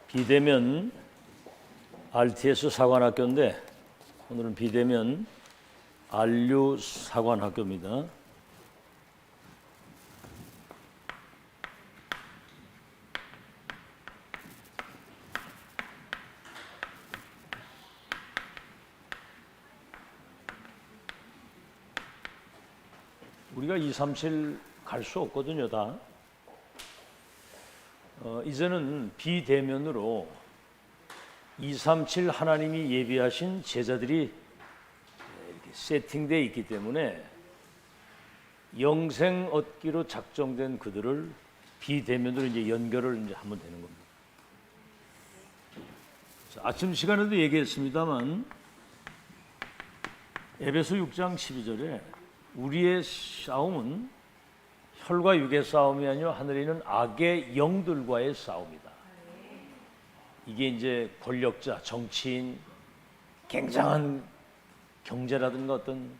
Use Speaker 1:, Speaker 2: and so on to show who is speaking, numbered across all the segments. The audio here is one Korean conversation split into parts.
Speaker 1: 비대면 RTS 사관학교인데 오늘은 비대면 안류 사관학교입니다. 우리가 237 갈 수 없거든요, 다. 이제는 비대면으로 237 하나님이 예비하신 제자들이 이렇게 세팅되어 있기 때문에 영생 얻기로 작정된 그들을 비대면으로 이제 연결을 이제 하면 되는 겁니다. 아침 시간에도 얘기했습니다만 에베소 6장 12절에 우리의 싸움은 혈과 육의 싸움이 아니요 하늘에 있는 악의 영들과의 싸움이다. 이게 이제 권력자, 정치인, 굉장한 경제라든가 어떤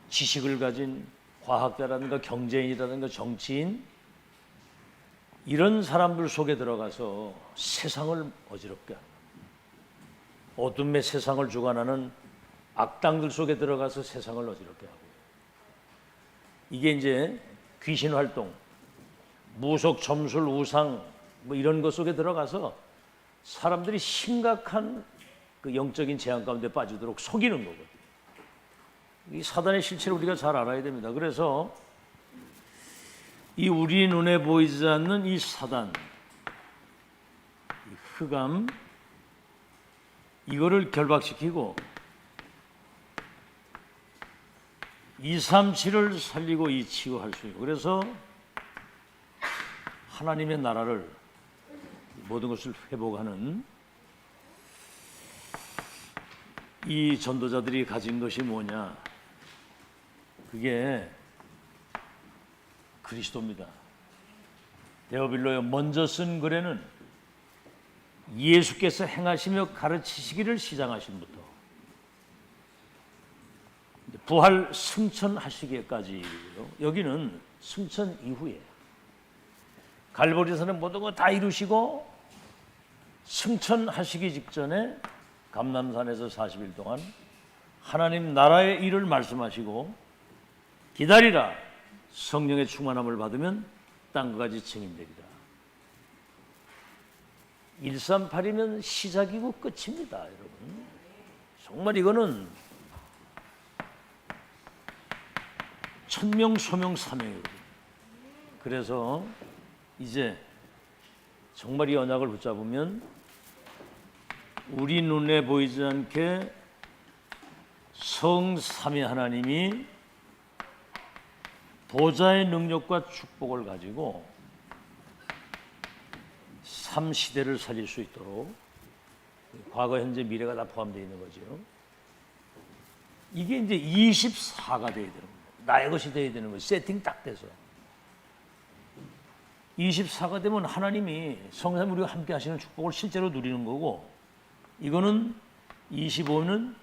Speaker 1: 지식을 가진 과학자라든가 경제인이라든가 정치인, 이런 사람들 속에 들어가서 세상을 어지럽게 합니다. 어둠의 세상을 주관하는 악당들 속에 들어가서 세상을 어지럽게 하고, 이게 이제 귀신 활동, 무속, 점술, 우상 뭐 이런 것 속에 들어가서 사람들이 심각한 그 영적인 재앙 가운데 빠지도록 속이는 거거든요. 이 사단의 실체를 우리가 잘 알아야 됩니다. 그래서 이 우리 눈에 보이지 않는 이 사단, 이 흑암, 이거를 결박시키고 237을 살리고 치유할 수 있고, 그래서 하나님의 나라를 모든 것을 회복하는 이 전도자들이 가진 것이 뭐냐? 그게 그리스도입니다. 데오빌로요, 먼저 쓴 글에는 예수께서 행하시며 가르치시기를 시작하신부터 부활 승천하시기까지요. 여기는 승천 이후에 갈보리산은 모든 거 다 이루시고 승천하시기 직전에 감람산에서 40일 동안 하나님 나라의 일을 말씀하시고 기다리라, 성령의 충만함을 받으면 땅까지 증인되리라. 138이면 시작이고 끝입니다, 여러분. 정말 이거는 천명, 소명, 사명이거든요. 그래서 이제 정말 이 언약을 붙잡으면 우리 눈에 보이지 않게 성삼위 하나님이 보좌의 능력과 축복을 가지고 3시대를 살릴 수 있도록, 과거, 현재, 미래가 다 포함되어 있는 거죠. 이게 이제 24가 돼야 되는 거예요. 나의 것이 돼야 되는 거예요. 세팅 딱 돼서 24가 되면 하나님이 성삼위 우리가 함께 하시는 축복을 실제로 누리는 거고, 이거는 25는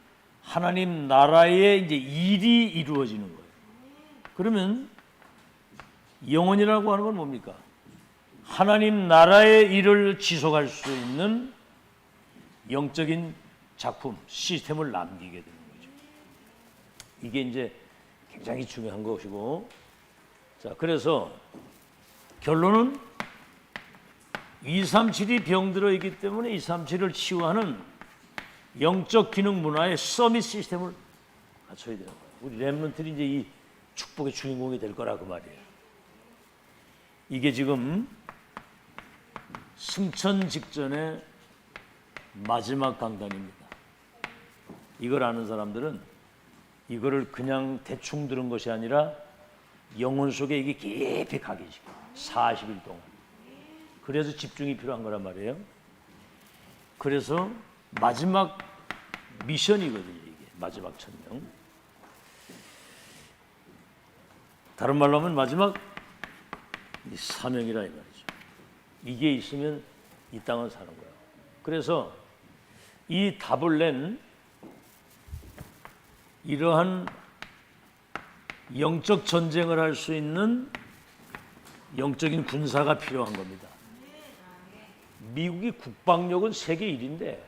Speaker 1: 하나님 나라의 이제 일이 이루어지는 거예요. 그러면 영원이라고 하는 건 뭡니까? 하나님 나라의 일을 지속할 수 있는 영적인 작품, 시스템을 남기게 되는 거죠. 이게 이제 굉장히 중요한 것이고, 자, 그래서 결론은 237이 병들어 있기 때문에 237을 치유하는 영적 기능 문화의 서밋 시스템을 갖춰야 되는 거예요. 우리 렘넌트들이 이제 이 축복의 주인공이 될 거라 그 말이에요. 이게 지금 승천 직전의 마지막 강단입니다. 이걸 아는 사람들은 이거를 그냥 대충 들은 것이 아니라 영혼 속에 이게 깊이 가기 시켜요. 40일 동안. 그래서 집중이 필요한 거란 말이에요. 그래서 마지막 미션이거든요, 이게. 마지막 천명. 다른 말로 하면 마지막 사명이라 이 말이죠. 이게 있으면 이 땅은 사는 거예요. 그래서 이 답을 낸 이러한 영적 전쟁을 할 수 있는 영적인 군사가 필요한 겁니다. 미국이 국방력은 세계 1위인데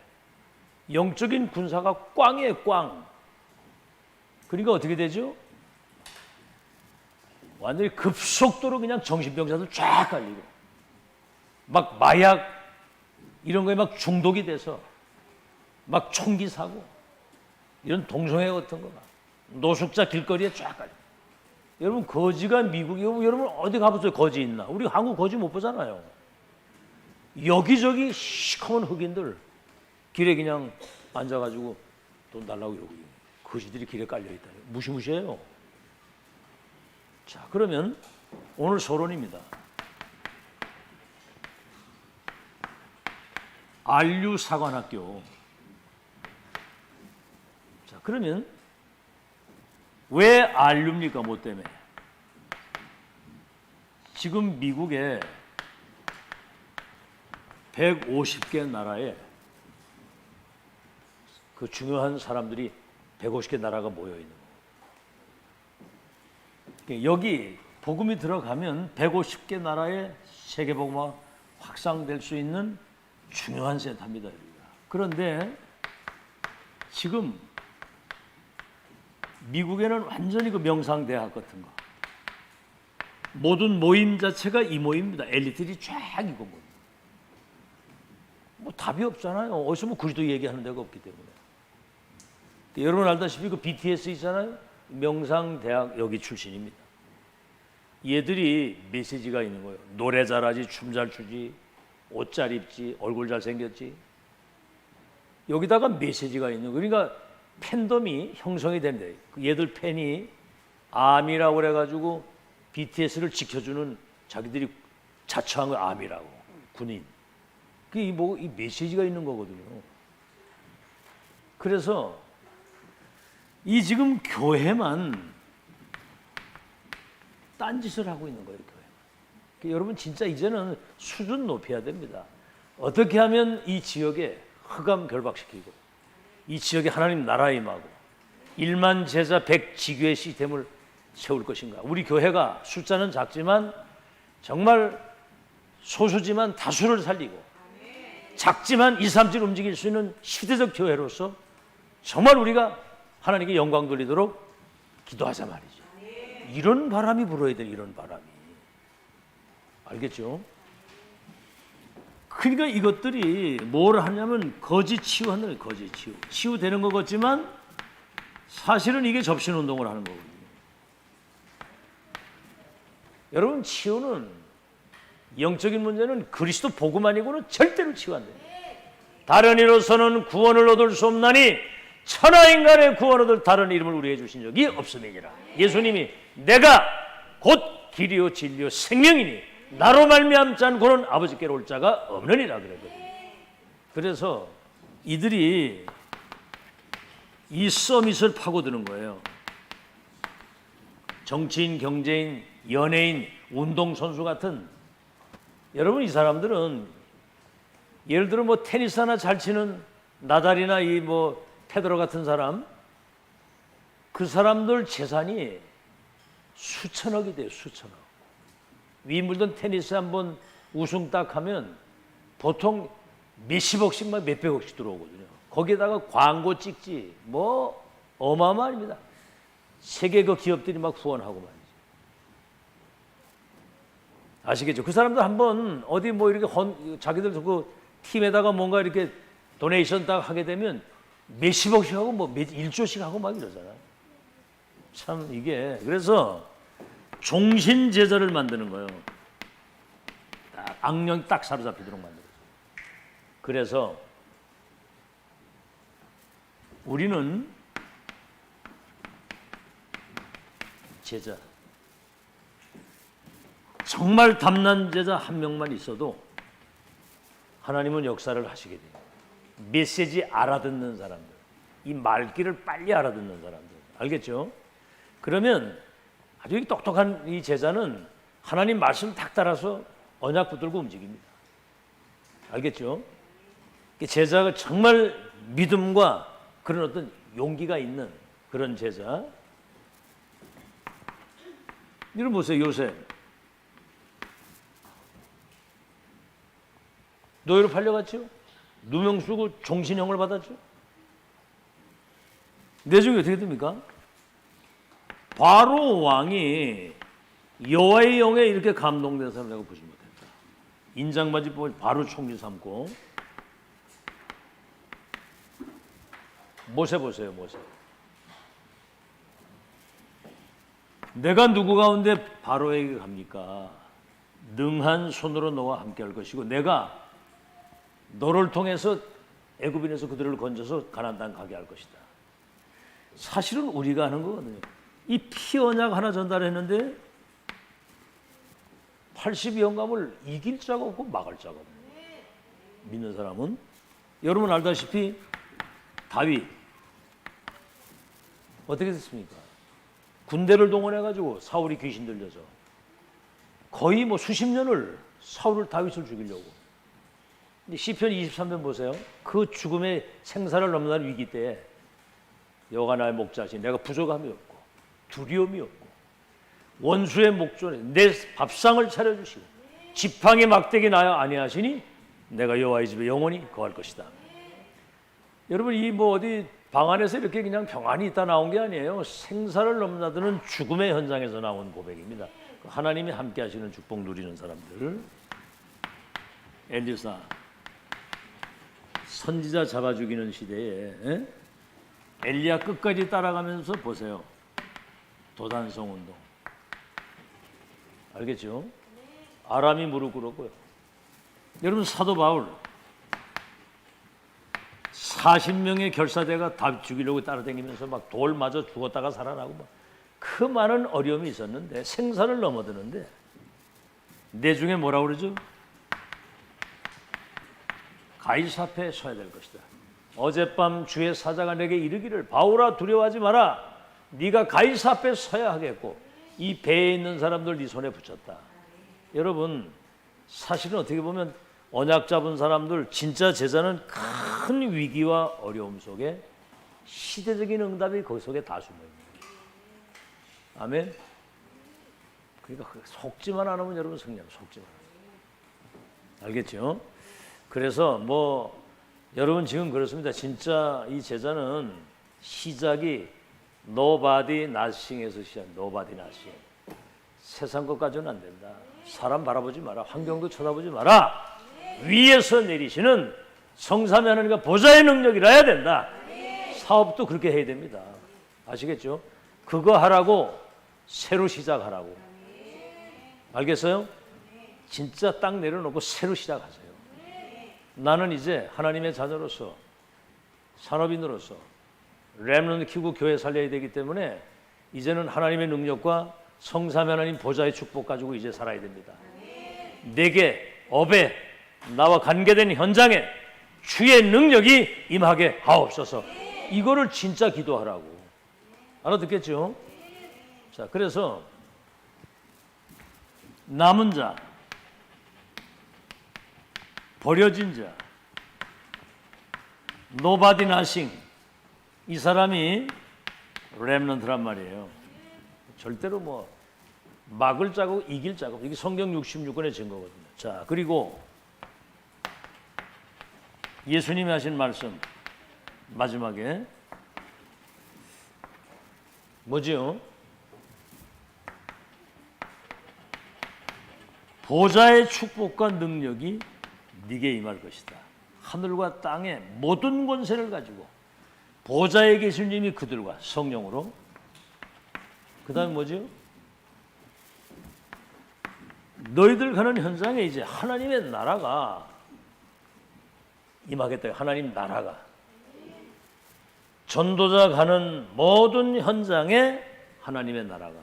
Speaker 1: 영적인 군사가 꽝이에요, 꽝. 그러니까 어떻게 되죠? 완전히 급속도로 그냥 정신병자들 쫙 깔리고 막 마약 이런 거에 막 중독이 돼서 막 총기 사고 이런 동성애 같은 거가 노숙자 길거리에 쫙 깔려. 여러분 거지가 미국이고 여러분 어디 가보세요? 거지 있나? 우리 한국 거지 못 보잖아요. 여기저기 시커먼 흑인들 길에 그냥 앉아가지고 돈 달라고 이러고 거지들이 길에 깔려있다. 무시무시해요. 자, 그러면 오늘 서론입니다. 안류 사관학교. 자, 그러면 왜 안류입니까? 뭐 때문에? 지금 미국에 150개 나라에 그 중요한 사람들이 150개 나라가 모여 있는 거예요. 여기 복음이 들어가면 150개 나라에 세계 복음화 확산될 수 있는 중요한 센터입니다. 그런데 지금 미국에는 완전히 그 명상대학 같은 거 모든 모임 자체가 이 모임입니다. 엘리트들이 쫙 이거 뭐 답이 없잖아요. 어디서 뭐 그리스도 얘기하는 데가 없기 때문에. 여러분 알다시피 그 BTS 있잖아요. 명상대학 여기 출신입니다. 얘들이 메시지가 있는 거예요. 노래 잘하지, 춤 잘 추지, 옷 잘 입지, 얼굴 잘 생겼지. 여기다가 메시지가 있는 거예요. 그러니까 팬덤이 형성이 된대. 얘들 팬이 아미라고 그래가지고 BTS를 지켜주는 자기들이 자처한 거 아미라고 군인. 그게 이 메시지가 있는 거거든요. 그래서 이 지금 교회만 딴짓을 하고 있는 거예요. 교회만. 여러분 진짜 이제는 수준 높여야 됩니다. 어떻게 하면 이 지역에 흑암 결박시키고 이 지역에 하나님 나라 임하고 1만 제자 100지교의 시스템을 세울 것인가. 우리 교회가 숫자는 작지만 정말 소수지만 다수를 살리고 작지만 2, 3질 움직일 수 있는 시대적 교회로서 정말 우리가 하나님께 영광 돌리도록 기도하자 말이죠. 이런 바람이 불어야 돼. 이런 바람이. 알겠죠? 그러니까 이것들이 뭘 하냐면 거짓 치유하는 거예요. 거짓 치유. 치유되는 것 같지만 사실은 이게 접신운동을 하는 거거든요. 여러분 치유는 영적인 문제는 그리스도 복음 아니고는 절대로 치유 안 돼요. 다른 이로서는 구원을 얻을 수 없나니 천하인간의 구원 얻을 다른 이름을 우리에게 주신 적이 없음이니라. 예수님이 내가 곧 길이요 진리요 생명이니 나로 말미암지 않고는 아버지께로 올 자가 없느니라 그랬거든요. 그래서 이들이 이 서밋을 파고드는 거예요. 정치인, 경제인, 연예인, 운동선수 같은 여러분 이 사람들은 예를 들어 뭐 테니스 하나 잘 치는 나달이나 이 뭐 페더러 같은 사람 그 사람들 재산이 수천억이 돼요. 수천억. 윈블던 테니스 한번 우승 딱 하면 보통 몇십억씩 막 몇백억씩 들어오거든요. 거기에다가 광고 찍지 뭐 어마어마합니다. 세계 그 기업들이 막 후원하고 말이죠. 아시겠죠? 그 사람들 한번 어디 뭐 이렇게 자기들 그 팀에다가 뭔가 이렇게 도네이션 딱 하게 되면 몇십억씩 하고 뭐 1조씩 하고 막 이러잖아요. 참 이게 그래서 종신 제자를 만드는 거예요. 딱 악령이 딱 사로잡히도록 만들어요. 그래서 우리는 제자 정말 담난 제자 한 명만 있어도 하나님은 역사를 하시게 돼요. 메시지 알아듣는 사람들, 이 말귀를 빨리 알아듣는 사람들, 알겠죠? 그러면 아주 똑똑한 이 제자는 하나님 말씀 딱 따라서 언약 붙들고 움직입니다. 알겠죠? 제자가 정말 믿음과 그런 어떤 용기가 있는 그런 제자. 여러분 보세요. 요새 노예로 팔려갔죠. 누명 쓰고 종신형을 받았죠. 내중에 어떻게 됩니까? 바로 왕이 여호와의 영에 이렇게 감동된 사람이라고 보지 못했다. 인장바지 뽑아 바로 총리 삼고. 모세 보세요, 모세. 내가 누구 가운데 바로에게 갑니까? 능한 손으로 너와 함께 할 것이고 내가 너를 통해서 애굽인에서 그들을 건져서 가나안 땅 가게 할 것이다. 사실은 우리가 하는 거거든요. 이 피 언약 하나 전달했는데 80영감을 이길 자가 없고 막을 자가 없는 거예요. 믿는 사람은 여러분 알다시피 다윗 어떻게 됐습니까? 군대를 동원해가지고 사울이 귀신 들려서 거의 뭐 수십 년을 사울을 다윗을 죽이려고. 시편 23편 보세요. 그 죽음의 생사를 넘는 위기 때에 여호와가 나의 목자시니 내가 부족함이 없고 두려움이 없고 원수의 목전에 내 밥상을 차려주시고 지팡이 막대기 나야 아니하시니 내가 여호와의 집에 영원히 거할 것이다. 여러분 이 뭐 어디 방 안에서 이렇게 그냥 평안히 있다 나온 게 아니에요. 생사를 넘나드는 죽음의 현장에서 나온 고백입니다. 하나님이 함께 하시는 축복 누리는 사람들. 엘리사 선지자 잡아 죽이는 시대에 엘리야 끝까지 따라가면서 보세요. 도단성 운동. 알겠죠? 아람이 무릎 꿇었고요. 여러분 사도 바울 40명의 결사대가 다 죽이려고 따라다니면서 막 돌 맞아 죽었다가 살아나고 막 그 많은 어려움이 있었는데 생사를 넘어드는데 내 중에 뭐라고 그러죠? 가이사 앞에 서야 될 것이다. 어젯밤 주의 사자가 내게 이르기를 바울아 두려워하지 마라. 네가 가이사 앞에 서야 하겠고 이 배에 있는 사람들 네 손에 붙였다. 여러분 사실은 어떻게 보면 언약 잡은 사람들 진짜 제자는 큰 위기와 어려움 속에 시대적인 응답이 거기 속에 다 숨어있는 거예요. 아멘. 그러니까 속지만 않으면 여러분 승리합니다. 속지만 않으면. 알겠죠? 그래서 뭐 여러분 지금 그렇습니다. 진짜 이 제자는 시작이 nobody nothing에서 시작. nobody nothing. 세상 것까지는 안 된다. 사람 바라보지 마라. 환경도 쳐다보지 마라. 위에서 내리시는 성삼위 하나님과 보좌의 능력이라 해야 된다. 사업도 그렇게 해야 됩니다. 아시겠죠? 그거 하라고 새로 시작하라고. 알겠어요? 진짜 딱 내려놓고 새로 시작하세요. 나는 이제 하나님의 자녀로서 산업인으로서 렘넌트 키우고 교회 살려야 되기 때문에 이제는 하나님의 능력과 성삼위 하나님 보좌의 축복 가지고 이제 살아야 됩니다. 내게 업에 나와 관계된 현장에 주의 능력이 임하게 하옵소서. 이거를 진짜 기도하라고. 알아듣겠죠? 자, 그래서 남은 자, 버려진 자, nobody nothing, 이 사람이 렘넌트란 말이에요. 절대로 뭐 막을 자고 이길 자고. 이게 성경 66권의 증거거든요. 자, 그리고 예수님이 하신 말씀 마지막에 뭐지요? 보좌의 축복과 능력이 네게 임할 것이다. 하늘과 땅의 모든 권세를 가지고 보좌에 계신 님이 그들과 성령으로. 그 다음에 뭐죠? 너희들 가는 현장에 이제 하나님의 나라가 임하겠다. 하나님 나라가. 전도자 가는 모든 현장에 하나님의 나라가.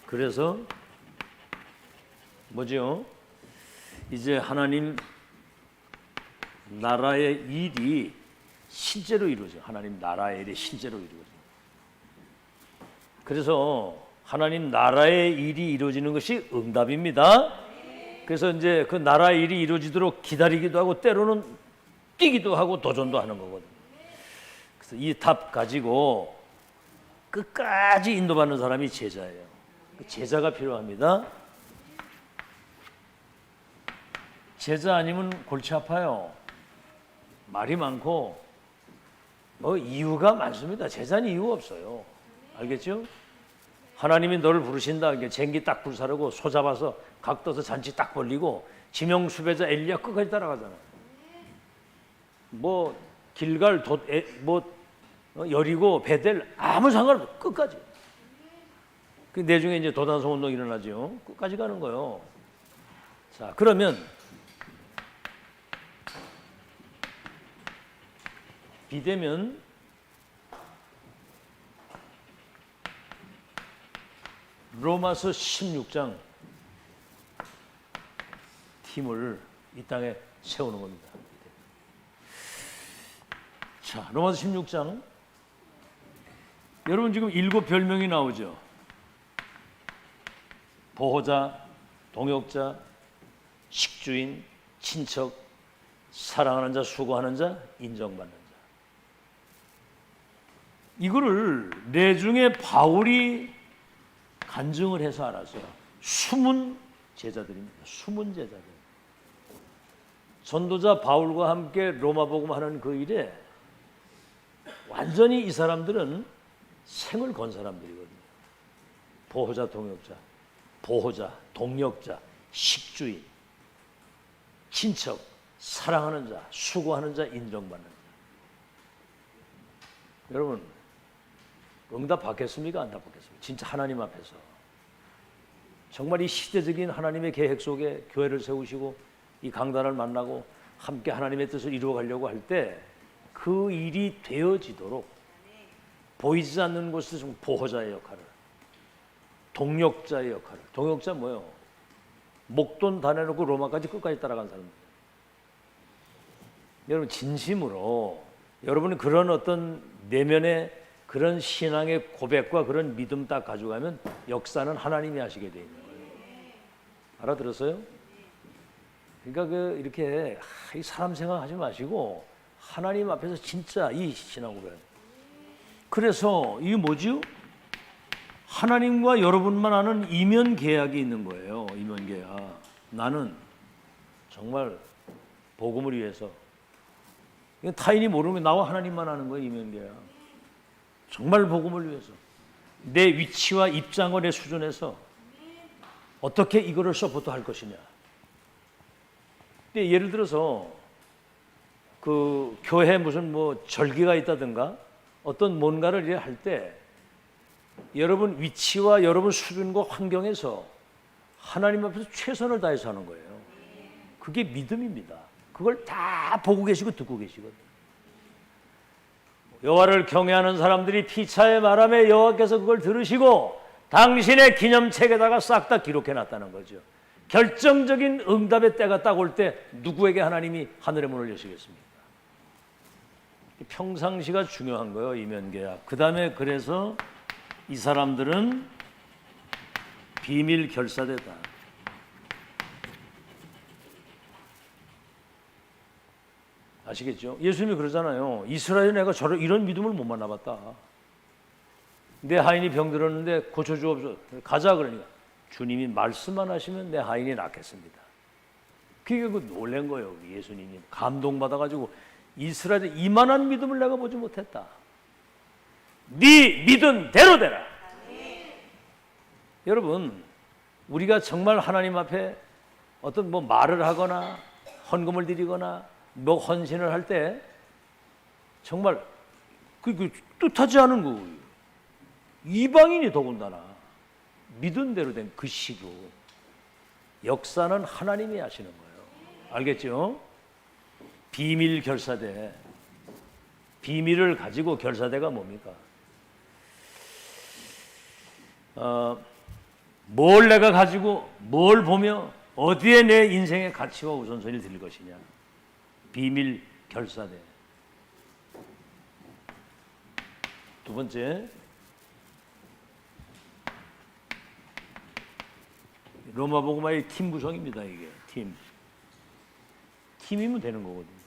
Speaker 1: 그래서 뭐죠? 이제 하나님 나라의 일이 실제로 이루어져. 하나님 나라의 일이 실제로 이루어져. 그래서 하나님 나라의 일이 이루어지는 것이 응답입니다. 그래서 이제 그 나라의 일이 이루어지도록 기다리기도 하고 때로는 뛰기도 하고 도전도 하는 거거든요. 그래서 이 답 가지고 끝까지 인도받는 사람이 제자예요. 제자가 필요합니다. 제자 아니면 골치 아파요. 말이 많고 뭐 이유가 많습니다. 제자는 이유 없어요. 알겠죠? 하나님이 너를 부르신다. 이게 쟁기 딱 불사르고 소 잡아서 각 떠서 잔치 딱 벌리고 지명수배자 엘리야 끝까지 따라가잖아요. 뭐 길갈 여리고 베델 아무 상관없어. 끝까지. 그 내중에 이제 도단성 운동 일어나죠. 끝까지 가는 거예요. 자, 그러면 비대면 로마서 16장 팀을 이 땅에 세우는 겁니다. 자, 로마서 16장. 여러분 지금 7 별명이 나오죠. 보호자, 동역자, 식주인, 친척, 사랑하는 자, 수고하는 자, 인정받는 자. 이거를 내중에 바울이 간증을 해서 알았어요. 숨은 제자들입니다. 숨은 제자들. 전도자 바울과 함께 로마 복음하는 그 일에 완전히 이 사람들은 생을 건 사람들이거든요. 보호자, 동역자, 보호자, 동역자, 식주인, 친척, 사랑하는 자, 수고하는 자, 인정받는 자. 여러분 응답 받겠습니까? 안 받겠습니까? 진짜 하나님 앞에서 정말 이 시대적인 하나님의 계획 속에 교회를 세우시고 이 강단을 만나고 함께 하나님의 뜻을 이루어가려고 할 때 그 일이 되어지도록 보이지 않는 곳에서 좀 보호자의 역할을, 동역자의 역할을. 동역자 뭐예요? 목돈 다 내놓고 로마까지 끝까지 따라간 사람들. 여러분 진심으로 여러분이 그런 어떤 내면의 그런 신앙의 고백과 그런 믿음 딱 가져가면 역사는 하나님이 하시게 돼 있는 거예요. 알아들었어요? 그러니까 이렇게 이 사람 생각하지 마시고 하나님 앞에서 진짜 이 신앙 고백. 그래서 이게 뭐죠? 하나님과 여러분만 아는 이면 계약이 있는 거예요. 이면 계약. 나는 정말 복음을 위해서, 타인이 모르는 게 나와 하나님만 아는 거예요. 이면 계약. 정말 복음을 위해서 내 위치와 입장과 내 수준에서 어떻게 이거를 서포트할 것이냐. 근데 예를 들어서 그 교회 무슨 뭐 절기가 있다든가 어떤 뭔가를 할 때 여러분 위치와 여러분 수준과 환경에서 하나님 앞에서 최선을 다해서 하는 거예요. 그게 믿음입니다. 그걸 다 보고 계시고 듣고 계시거든요. 여호와를 경외하는 사람들이 피차의 말함에 여호와께서 그걸 들으시고 당신의 기념책에다가 싹 다 기록해 놨다는 거죠. 결정적인 응답의 때가 딱 올 때 누구에게 하나님이 하늘의 문을 여시겠습니까? 평상시가 중요한 거예요. 이면계약. 그 다음에 그래서 이 사람들은 비밀 결사대다. 아시겠죠? 예수님이 그러잖아요. 이스라엘 내가 이런 믿음을 못 만나봤다. 내 하인이 병들었는데 고쳐주옵소서. 가자 그러니까 주님이 말씀만 하시면 내 하인이 낫겠습니다. 그게 놀란 거예요. 예수님이 감동받아가지고 이스라엘에 이만한 믿음을 내가 보지 못했다. 네 믿은 대로 되라. 여러분 우리가 정말 하나님 앞에 어떤 뭐 말을 하거나 헌금을 드리거나 뭐 헌신을 할 때 정말 그 뜻하지 않은 거 이방인이 더군다나 믿은 대로 된 그 시로 역사는 하나님이 하시는 거예요. 알겠죠? 비밀 결사대. 비밀을 가지고 결사대가 뭡니까? 뭘 내가 가지고 뭘 보며 어디에 내 인생의 가치와 우선순위를 드릴 것이냐. 비밀 결사대. 두 번째, 로마 복음화의 팀 구성입니다. 이게 팀이면 되는 거거든요.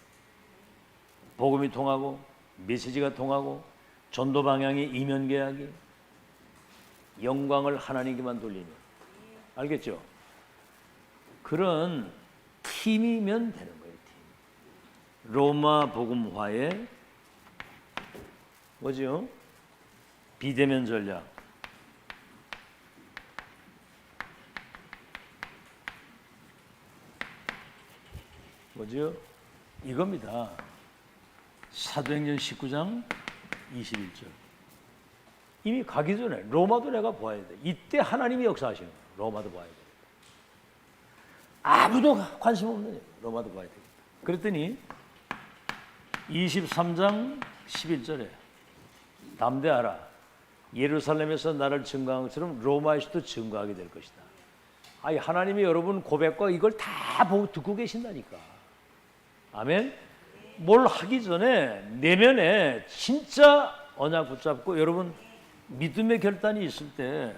Speaker 1: 복음이 통하고 메시지가 통하고 전도 방향이 이면 계약이 영광을 하나님께만 돌리는. 알겠죠? 그런 팀이면 되는 거예요. 팀. 로마 복음화의 뭐죠? 비대면 전략. 뭐죠? 이겁니다. 사도행전 19장 21절. 이미 가기 전에 로마도 내가 보아야 돼. 이때 하나님이 역사하시는 거예요. 로마도 봐야 돼. 아무도 관심 없는 거예요. 로마도 봐야 돼. 그랬더니 23장 11절에 담대하라. 예루살렘에서 나를 증거한 것처럼 로마에서도 증거하게 될 것이다. 아니 하나님이 여러분 고백과 이걸 다 보고 듣고 계신다니까. 아멘. 뭘 하기 전에 내면에 진짜 언약 붙잡고 여러분 믿음의 결단이 있을 때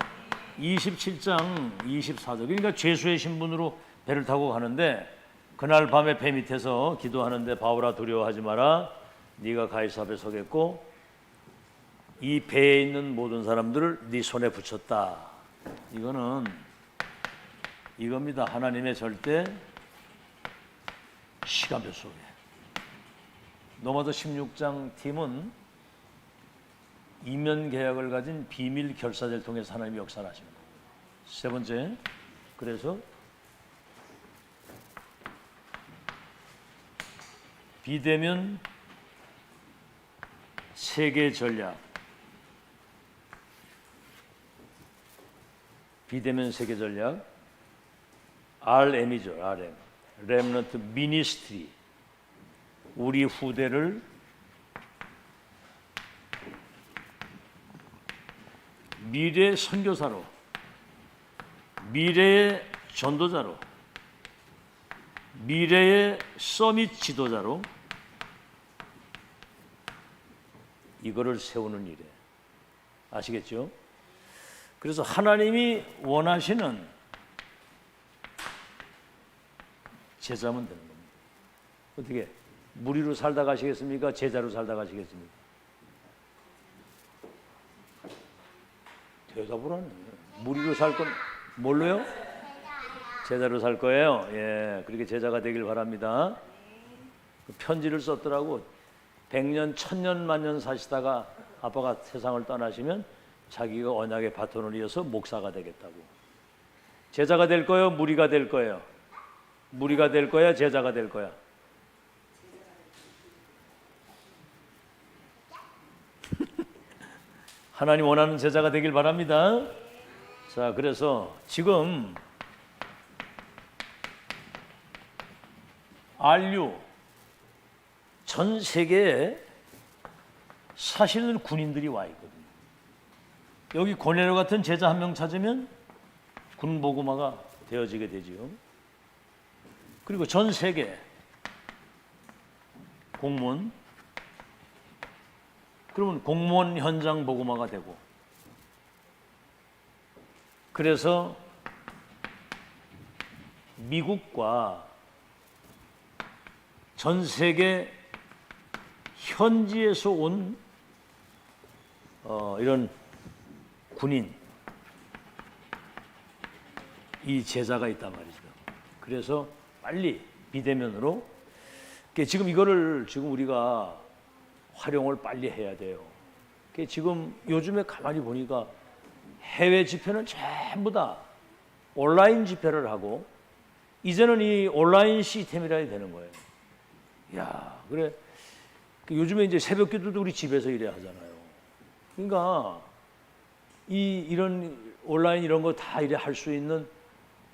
Speaker 1: 27장 24절 그러니까 죄수의 신분으로 배를 타고 가는데 그날 밤에 배 밑에서 기도하는데 바울아 두려워하지 마라. 네가 가이사 앞에 서겠고 이 배에 있는 모든 사람들을 네 손에 붙였다. 이거는 이겁니다. 하나님의 절대 시간표 속에. 로마서 16장 팀은 이면 계약을 가진 비밀 결사제를 통해서 하나님이 역사를 하십니다. 세 번째, 그래서 비대면 세계 전략. 비대면 세계 전략. RM이죠. RM. 렘넌트 미니스트리. 우리 후대를 미래 선교사로, 미래의 전도자로, 미래의 서밋 지도자로 이거를 세우는 일에 아시겠죠? 그래서 하나님이 원하시는 제자면 되는 겁니다. 어떻게 무리로 살다 가시겠습니까? 제자로 살다 가시겠습니까? 대답을 하네. 무리로 살 건 뭘로요? 제자로 살 거예요. 예, 그렇게 제자가 되길 바랍니다. 그 편지를 썼더라고. 100년, 1000년, 만년 사시다가 아빠가 세상을 떠나시면 자기가 언약의 바톤을 이어서 목사가 되겠다고. 제자가 될 거예요? 무리가 될 거예요? 무리가 될 거야? 제자가 될 거야? 하나님 원하는 제자가 되길 바랍니다. 자, 그래서 지금 RU 전 세계에 사실은 군인들이 와 있거든요. 여기 고넬료 같은 제자 한 명 찾으면 군복음화가 되어지게 되지요. 그리고 전 세계 공무원, 그러면 공무원 현장 복음화가 되고, 그래서 미국과 전 세계 현지에서 온 이런 군인, 이 제자가 있단 말이죠. 그래서 빨리 비대면으로, 지금 이거를 지금 우리가 활용을 빨리 해야 돼요. 지금 요즘에 가만히 보니까 해외 집회는 전부 다 온라인 집회를 하고 이제는 이 온라인 시스템이라 해야 되는 거예요. 야, 그래. 요즘에 이제 새벽 기도도 우리 집에서 이래 하잖아요. 그러니까 이런 온라인 이런 거 다 이래 할 수 있는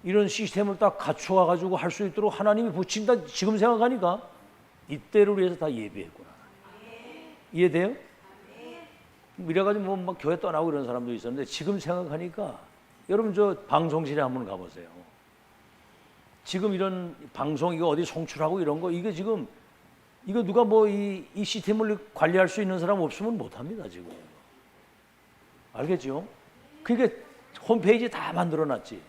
Speaker 1: 이런 시스템을 딱 갖추어 가지고 할 수 있도록 하나님이 붙인다. 지금 생각하니까 이때를 위해서 다 예비했구나. 이해돼요? 이래가지고 뭐 막 교회 떠나고 이런 사람도 있었는데 지금 생각하니까 여러분 저 방송실에 한번 가보세요. 지금 이런 방송 이거 어디 송출하고 이런 거 이게 지금 이거 누가 뭐 이 시스템을 관리할 수 있는 사람 없으면 못합니다 지금. 알겠죠? 그게 홈페이지 다 만들어놨지.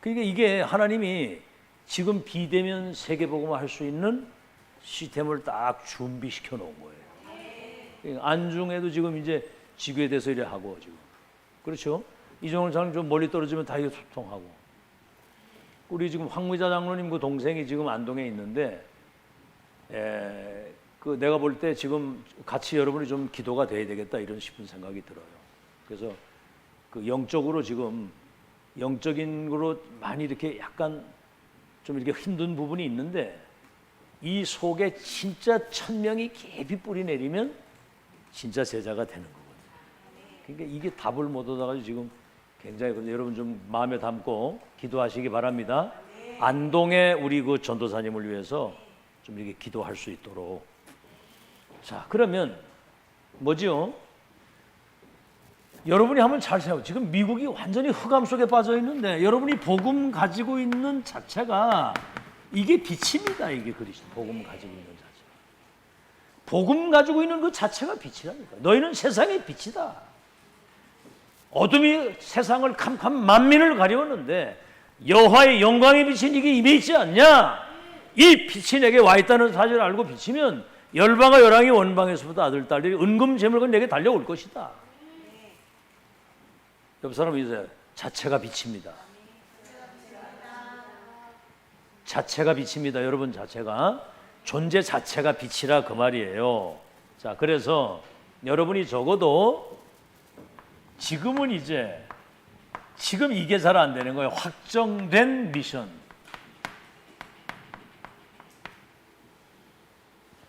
Speaker 1: 그러니까 이게 하나님이 지금 비대면 세계복음화 할 수 있는 시스템을 딱 준비시켜 놓은 거예요. 안중에도 지금 이제 지교에대해서 이래 하고 지금 그렇죠? 이종훈 사람 좀 멀리 떨어지면 다 이거 소통하고. 우리 지금 황무자 장로님 그 동생이 지금 안동에 있는데, 그 내가 볼 때 지금 같이 여러분이 좀 기도가 돼야 되겠다 이런 싶은 생각이 들어요. 그래서 그 영적으로 지금 영적인 거로 많이 이렇게 약간 좀 이렇게 힘든 부분이 있는데, 이 속에 진짜 천명이 깊이 뿌리 내리면 진짜 제자가 되는 거거든요. 그러니까 이게 답을 못 얻어가지고 지금 굉장히, 여러분 좀 마음에 담고 기도하시기 바랍니다. 안동의 우리 그 전도사님을 위해서 좀 이렇게 기도할 수 있도록. 자, 그러면 뭐지요? 여러분이 한번 잘 생각해요. 지금 미국이 완전히 흑암 속에 빠져 있는데 여러분이 복음 가지고 있는 자체가 이게 빛입니다. 이게 그리스도 복음 가지고 있는 자체가. 복음 가지고 있는 그 자체가 빛이라니까. 너희는 세상의 빛이다. 어둠이 세상을 캄캄 만민을 가려웠는데 여호와의 영광의 빛이 이게 임해 있지 않냐? 이 빛이 내게 와 있다는 사실을 알고 비치면 열방과 열왕이 원방에서부터 아들 딸들이 은금 재물과 내게 달려올 것이다. 옆 사람 이제 자체가 빛입니다. 자체가 빛입니다. 여러분 자체가 존재 자체가 빛이라 그 말이에요. 자, 그래서 여러분이 적어도 지금은 이제 지금 이게 잘 안 되는 거예요. 확정된 미션.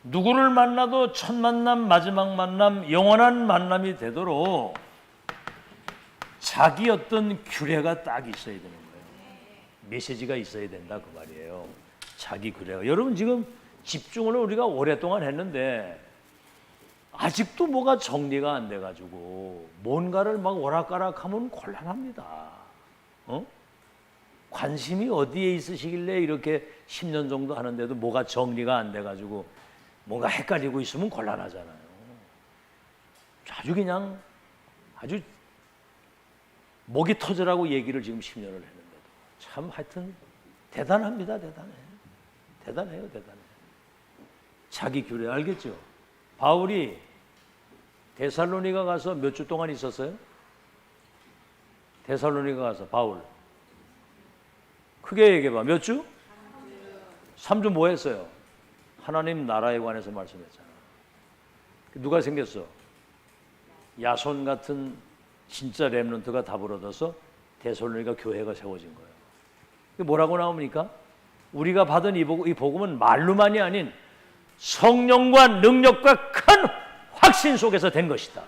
Speaker 1: 누구를 만나도 첫 만남, 마지막 만남, 영원한 만남이 되도록 자기 어떤 규례가 딱 있어야 되는 거예요. 메시지가 있어야 된다 그 말이에요. 자기 규례가. 여러분 지금 집중을 우리가 오랫동안 했는데 아직도 뭐가 정리가 안 돼가지고 뭔가를 막 오락가락하면 곤란합니다. 관심이 어디에 있으시길래 이렇게 10년 정도 하는데도 뭐가 정리가 안 돼가지고 뭔가 헷갈리고 있으면 곤란하잖아요. 아주 그냥 아주 목이 터져라고 얘기를 지금 10년을 했는데도 참 하여튼 대단합니다. 대단해요. 자기 규례 알겠죠? 바울이 데살로니가 가서 몇 주 동안 있었어요? 데살로니가 가서 바울 크게 얘기해봐. 몇 주? 3주 뭐 했어요? 하나님 나라에 관해서 말씀했잖아. 누가 생겼어? 야손 같은 진짜 렘넌트가 답을 얻어서 데살로니가 교회가 세워진 거예요. 뭐라고 나옵니까? 우리가 받은 이 복음은 말로만이 아닌 성령과 능력과 큰 확신 속에서 된 것이다.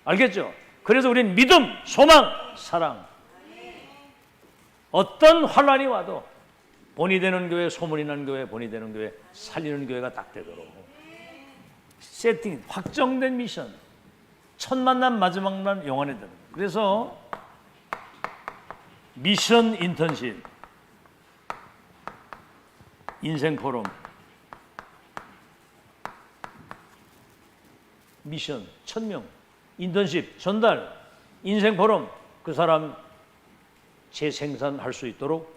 Speaker 1: 알겠죠? 그래서 우리는 믿음, 소망, 사랑. 어떤 환란이 와도 본이 되는 교회, 소문이 난 교회, 본이 되는 교회, 살리는 교회가 딱 되도록 세팅, 확정된 미션. 첫 만남, 마지막 만남, 영원히 되는 거예요. 그래서 미션 인턴십, 인생 포럼, 미션, 1000명, 인턴십, 전달, 인생 포럼, 그 사람 재생산할 수 있도록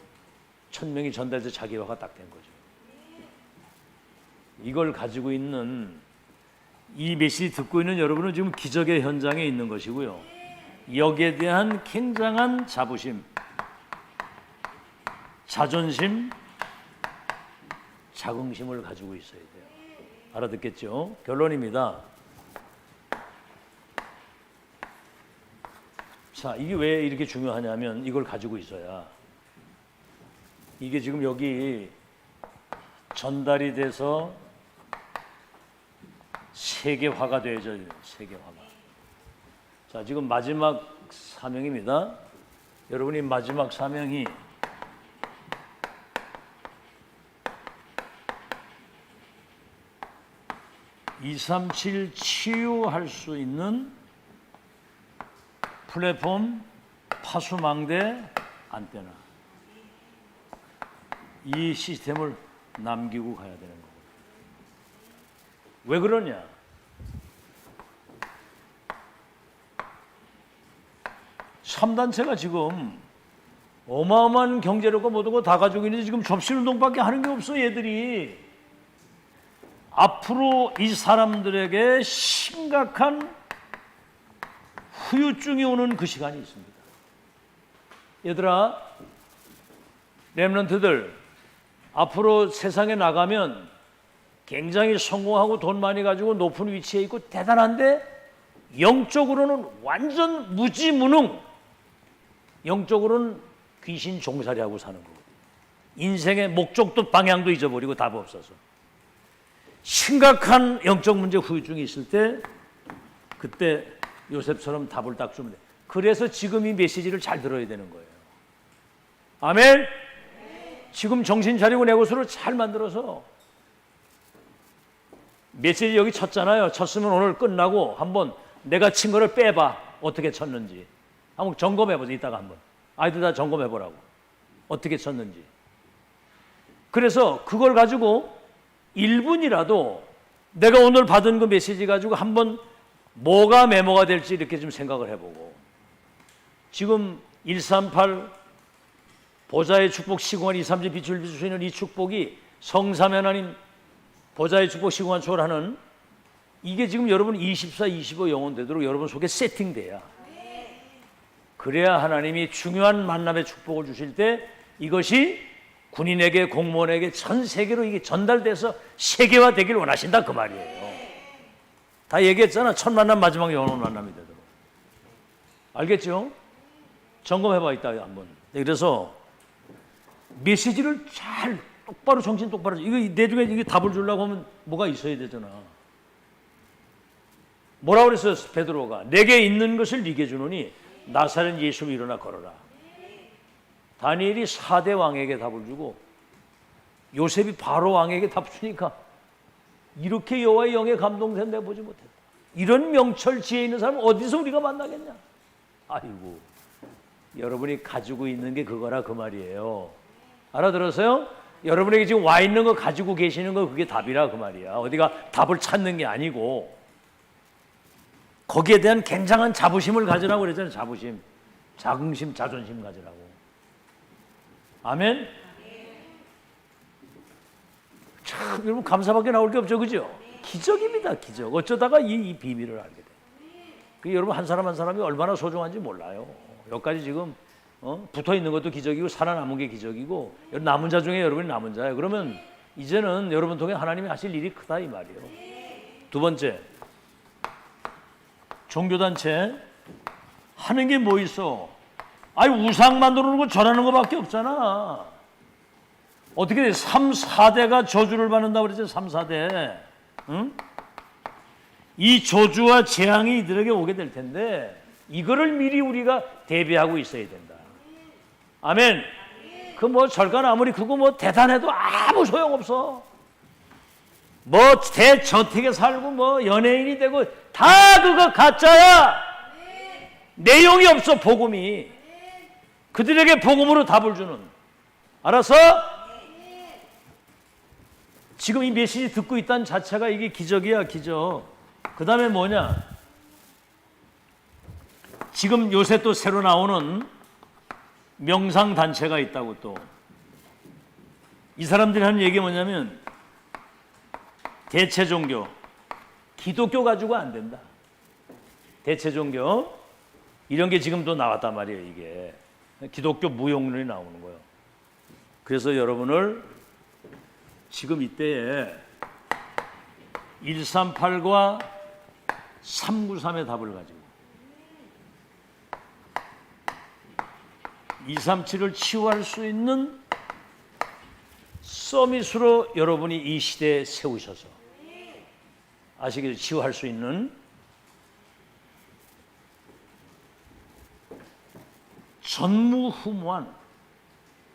Speaker 1: 1000명이 전달돼서 자기화가 딱 된 거죠. 이걸 가지고 있는 이 메시지 듣고 있는 여러분은 지금 기적의 현장에 있는 것이고요. 여기에 대한 굉장한 자부심, 자존심, 자긍심을 가지고 있어야 돼요. 알아듣겠죠? 결론입니다. 자, 이게 왜 이렇게 중요하냐면 이걸 가지고 있어야 이게 지금 여기 전달이 돼서 세계화가 되어져. 세계화가. 자, 지금 마지막 사명입니다. 여러분이 마지막 사명이 237 치유할 수 있는 플랫폼, 파수망대, 안테나. 이 시스템을 남기고 가야 되는 거고. 왜 그러냐? 삼단체가 지금 어마어마한 경제력과 모든 거 다 가지고 있는데 지금 접신운동밖에 하는 게 없어 얘들이. 앞으로 이 사람들에게 심각한 후유증이 오는 그 시간이 있습니다. 얘들아, 렘넌트들 앞으로 세상에 나가면 굉장히 성공하고 돈 많이 가지고 높은 위치에 있고 대단한데 영적으로는 완전 무지무능, 영적으로는 귀신 종살이하고 사는 거고 인생의 목적도 방향도 잊어버리고 답 없어서 심각한 영적 문제 후유증이 있을 때 그때 요셉처럼 답을 딱 주면 돼. 그래서 지금 이 메시지를 잘 들어야 되는 거예요. 아멘? 지금 정신 차리고 내 것으로 잘 만들어서 메시지 여기 쳤잖아요. 쳤으면 오늘 끝나고 한번 내가 친 거를 빼봐. 어떻게 쳤는지 한번 점검해보자. 이따가 한번 아이들 다 점검해보라고 어떻게 쳤는지. 그래서 그걸 가지고 1분이라도 내가 오늘 받은 그 메시지 가지고 한번 뭐가 메모가 될지 이렇게 좀 생각을 해보고 지금 138 보좌의 축복 시공한 237 빛을 비출 수 있는 이 축복이 성삼위 하나님 보좌의 축복 시공한 초월하는 이게 지금 여러분 24, 25 영혼 되도록 여러분 속에 세팅돼야 그래야 하나님이 중요한 만남의 축복을 주실 때 이것이 군인에게 공무원에게 전 세계로 이게 전달돼서 세계화 되길 원하신다 그 말이에요. 다 얘기했잖아. 첫 만남 마지막 영혼 만남이 되도록. 알겠죠? 점검해봐 이따 한번. 그래서 메시지를 잘 똑바로 정신 똑바로 이거 내 중에 이게 답을 주려고 하면 뭐가 있어야 되잖아. 뭐라고 그랬어요 베드로가? 내게 있는 것을 네게 주노니 나사렛 예수로 일어나 걸어라. 다니엘이 4대 왕에게 답을 주고 요셉이 바로 왕에게 답 주니까 이렇게 여호와의 영에 감동된 내 보지 못했다. 이런 명철 지혜 있는 사람 어디서 우리가 만나겠냐? 아이고 여러분이 가지고 있는 게 그거라 그 말이에요. 알아들었어요? 여러분에게 지금 와 있는 거 가지고 계시는 거 그게 답이라 그 말이야. 어디가 답을 찾는 게 아니고 거기에 대한 굉장한 자부심을 가지라고 그랬잖아요. 자부심, 자긍심, 자존심 가지라고. 아멘? 참 여러분 감사밖에 나올 게 없죠. 그죠? 기적입니다. 기적. 어쩌다가 이 비밀을 알게 돼. 그 여러분 한 사람 한 사람이 얼마나 소중한지 몰라요. 여기까지 지금 붙어있는 것도 기적이고 살아남은 게 기적이고 남은 자 중에 여러분이 남은 자예요. 그러면 이제는 여러분 통해 하나님이 하실 일이 크다 이 말이에요. 두 번째, 종교단체 하는 게 뭐 있어? 아니 우상 만들어 놓고 절하는 것밖에 없잖아. 어떻게 돼? 3, 4대가 저주를 받는다고 그랬죠. 3, 4대. 응? 이 저주와 재앙이 이들에게 오게 될 텐데 이거를 미리 우리가 대비하고 있어야 된다. 아멘. 그 뭐 절간 아무리 그거 뭐 대단해도 아무 소용없어. 뭐 대저택에 살고 뭐 연예인이 되고 다 그거 가짜야. 내용이 없어 복음이. 그들에게 복음으로 답을 주는. 알았어? 지금 이 메시지 듣고 있다는 자체가 이게 기적이야 기적. 그 다음에 뭐냐? 지금 요새 또 새로 나오는 명상단체가 있다고 또. 이 사람들이 하는 얘기가 뭐냐면 대체 종교, 기독교 가지고 안 된다. 대체 종교 이런 게 지금 또 나왔단 말이에요. 이게 기독교 무용론이 나오는 거예요. 그래서 여러분을 지금 이때에 138과 393의 답을 가지고 237을 치유할 수 있는 서밋으로 여러분이 이 시대에 세우셔서 아시겠죠? 치유할 수 있는 전무후무한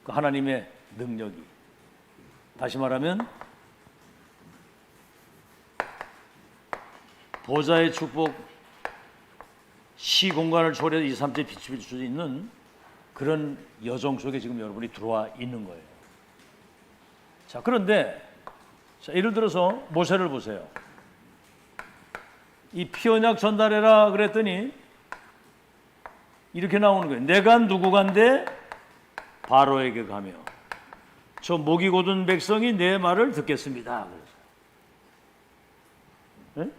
Speaker 1: 그 하나님의 능력이, 다시 말하면 보좌의 축복 시공간을 초월해서 237 비출 수 있는 그런 여정 속에 지금 여러분이 들어와 있는 거예요. 자, 그런데 자, 예를 들어서 모세를 보세요. 이 피언약 전달해라 그랬더니 이렇게 나오는 거예요. 내가 누구간데 바로에게 가며 저 목이 곧은 백성이 내 말을 듣겠습니다. 그래서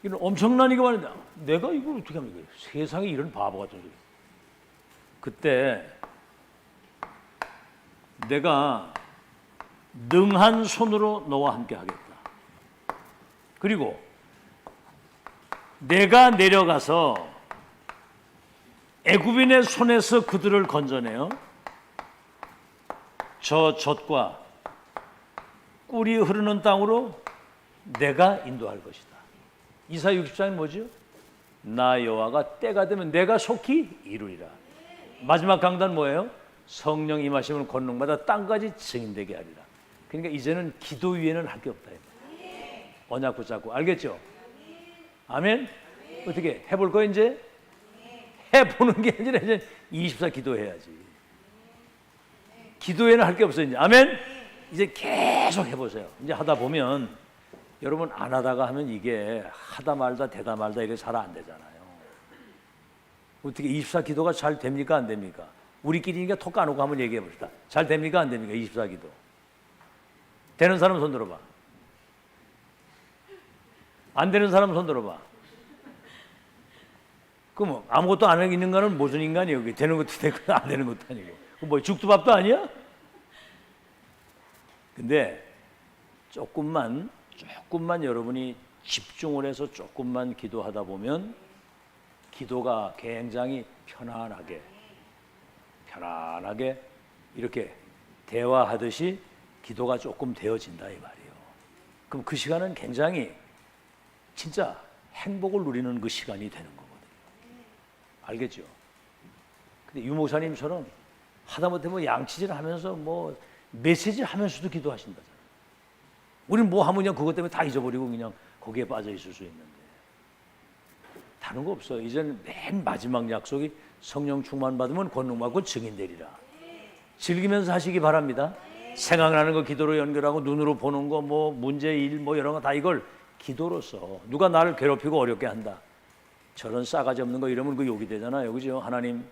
Speaker 1: 이런 엄청난 이거 말인데 내가 이걸 어떻게 합니까? 세상에 이런 바보 같은 소리. 그때 내가 능한 손으로 너와 함께 하겠다. 그리고 내가 내려가서 애굽인의 손에서 그들을 건져내어 저 젖과 꿀이 흐르는 땅으로 내가 인도할 것이다. 이사야 60장이 뭐죠? 나 여호와가 때가 되면 내가 속히 이루리라. 마지막 강단 뭐예요? 성령 임하심을 권능받아 땅까지 증인되게 하리라. 그러니까 이제는 기도 위에는 할 게 없다. 언약 붙잡고. 알겠죠? 아멘? 어떻게 해볼 거 이제? 해보는 게 아니라 이제 24 기도해야지. 기도에는 할 게 없어 이제. 아멘? 이제 계속 해보세요. 이제 하다 보면 여러분 안 하다가 하면 이게 하다 말다 되다 말다 이게 잘 안 되잖아요. 어떻게 24 기도가 잘 됩니까 안 됩니까? 우리끼리니까 톡 까놓고 한번 얘기해 봅시다. 잘 됩니까 안 됩니까? 24 기도. 되는 사람 손 들어봐. 안 되는 사람 손 들어봐. 그럼 아무것도 안 하고 있는 거는 무슨 인간이에요? 되는 것도 되고 안 되는 것도 아니고. 뭐 죽도 밥도 아니야? 근데 조금만 여러분이 집중을 해서 조금만 기도하다 보면 기도가 굉장히 편안하게 이렇게 대화하듯이 기도가 조금 되어진다 이 말이에요. 그럼 그 시간은 굉장히 진짜 행복을 누리는 그 시간이 되는 거거든요. 알겠죠? 근데 유 목사님처럼 하다못해 뭐 양치질 하면서 뭐 메시지 하면서도 기도하신다잖아요. 우리는 뭐 하면 그냥 그것 때문에 다 잊어버리고 그냥 거기에 빠져 있을 수 있는데 다른 거 없어요. 이제는 맨 마지막 약속이 성령 충만 받으면 권능 받고 증인 되리라. 즐기면서 하시기 바랍니다. 생각나는 거 기도로 연결하고 눈으로 보는 거 뭐 문제 일 뭐 이런 거 다 이걸 기도로서 누가 나를 괴롭히고 어렵게 한다. 저런 싸가지 없는 거 이러면 그 욕이 되잖아요. 그죠? 하나님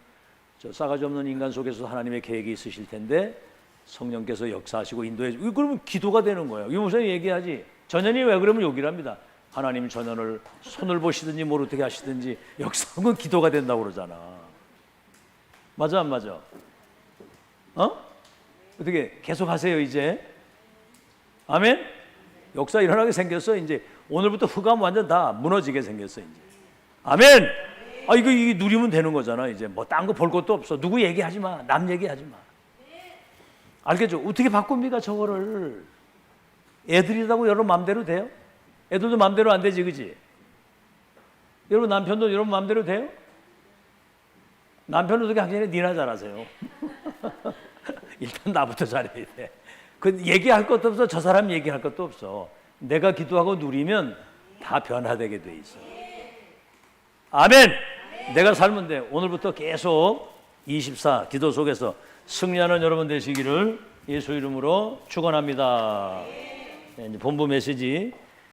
Speaker 1: 저 싸가지 없는 인간 속에서 하나님의 계획이 있으실 텐데 성령께서 역사하시고 인도해 주고 그러면 기도가 되는 거예요. 이 목사님 얘기하지. 전현이 왜 그러면 욕이랍니다. 하나님 전현을 손을 보시든지 뭘 어떻게 하시든지 역사하는 건 기도가 된다고 그러잖아. 맞아 안 맞아? 어떻게 계속 하세요 이제? 아멘? 역사 일어나게 생겼어. 이제 오늘부터 흑암 완전 다 무너지게 생겼어 이제. 아멘. 이거 누리면 되는 거잖아. 이제 뭐 딴 거 볼 것도 없어. 누구 얘기하지 마. 남 얘기하지 마. 알겠죠? 어떻게 바꿉니까 저거를? 애들이라고 여러분 마음대로 돼요? 애들도 마음대로 안 되지, 그지? 여러분 남편도 여러분 마음대로 돼요? 남편은 어떻게 하기 전에 니나 잘하세요. 일단 나부터 잘해야 돼. 그 얘기할 것도 없어. 저 사람 얘기할 것도 없어. 내가 기도하고 누리면 다 변화되게 돼 있어. 아멘. 내가 살면 돼. 오늘부터 계속 24 기도 속에서 승리하는 여러분 되시기를 예수 이름으로 축원합니다. 네, 이제 본부 메시지